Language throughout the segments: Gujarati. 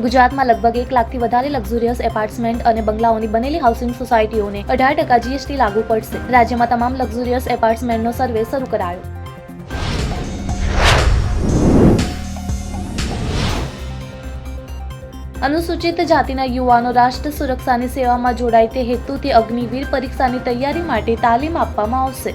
ગુજરાતમાં લગભગ 1 લાખથી વધારે લક્ઝુરિયસ એપાર્ટમેન્ટ અને બંગલાઓની બનેલી હાઉસિંગ સોસાયટીઓને 18% GST લાગુ પડશે. રાજ્યમાં તમામ લક્ઝુરિયસ એપાર્ટમેન્ટનો સર્વે શરૂ કરાયો. અનુસૂચિત જાતિના યુવાનો રાષ્ટ્ર સુરક્ષાની સેવામાં જોડાય તે હેતુથી અગ્નિવીર પરીક્ષાની તૈયારી માટે તાલીમ આપવામાં આવશે.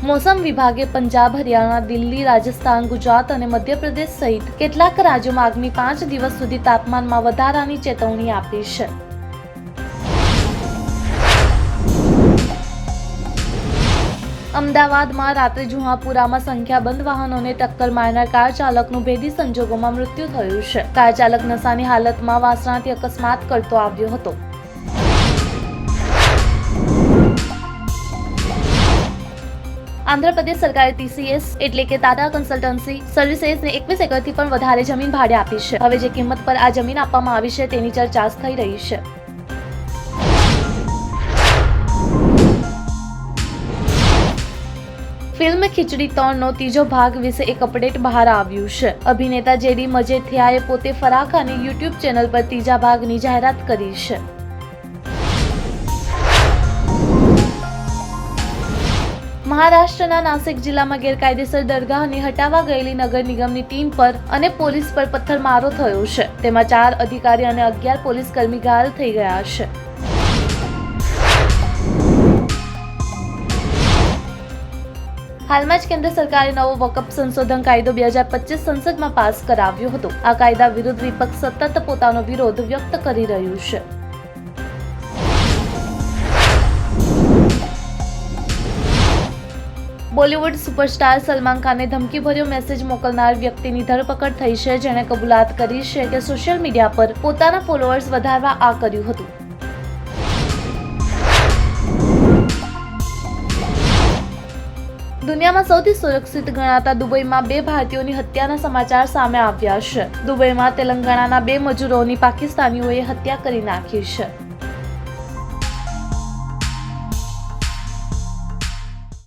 મોસમ વિભાગે પંજાબ, હરિયાણા, દિલ્હી, રાજસ્થાન, ગુજરાત અને મધ્યપ્રદેશ સહિત કેટલાક રાજ્યોમાં આગામી 5 દિવસ સુધી તાપમાનમાં વધારાની ચેતવણી આપી છે. અમદાવાદમાં રાત્રે જુહાપુરામાં સંખ્યાબંધ વાહનોને ટક્કર મારનાર કાર ચાલકનું ભેદી સંજોગોમાં મૃત્યુ થયું છે. કાર ચાલક નશાની હાલતમાં વાસણાથી અકસ્માત કરતો આવ્યો હતો. આંધ્રપ્રદેશ સરકારે TCS એટલે કે ટાટા કન્સલ્ટન્સી સર્વિસેસને 21 એકરથી પણ વધારે જમીન ભાડે આપી છે. હવે જે કિંમત પર આ જમીન આપવામાં આવી છે તેની ચર્ચા થઈ રહી છે. ફિલ્મ ખીચડી 3નો ત્રીજો ભાગ વિશે એક અપડેટ બહાર આવ્યું છે. અભિનેતા JD મજેથિયાએ પોતે ફરાહ ખાનની YouTube ચેનલ પર ત્રીજા ભાગની જાહેરાત કરી છે. મહારાષ્ટ્રના નાસિક જિલ્લામાં ગેરકાયદેસર દરગાહને હટાવવા ગયેલી નગર નિગમની ટીમ પર અને પોલીસ પર પથ્થરમારો થયો છે. તેમાં 4 અધિકારી અને 11 પોલીસ કર્મી ઘાયલ થઈ ગયા છે. હાલમાં જ કેન્દ્ર સરકારે નવો વકફ સંશોધન કાયદો 2025 સંસદમાં પાસ કરાવ્યો હતો. આ કાયદા વિરુદ્ધ વિપક્ષ સતત પોતાનો વિરોધ વ્યક્ત કરી રહ્યું છે. બોલિવૂડ સુપરસ્ટાર સલમાન ખાનને ધમકીભર્યો મેસેજ મોકલનાર વ્યક્તિની ધરપકડ થઈ છે, જેણે કબૂલાત કરી છે કે સોશિયલ મીડિયા પર પોતાના ફોલોઅર્સ વધારવા આ કર્યું હતું. દુનિયામાં સૌથી સુરક્ષિત ગણાતા દુબઈમાં 2 ભારતીયોની હત્યાના સમાચાર સામે આવ્યા છે. દુબઈમાં તેલંગાણાના 2 મજૂરોની પાકિસ્તાનીઓએ હત્યા કરી નાખી છે.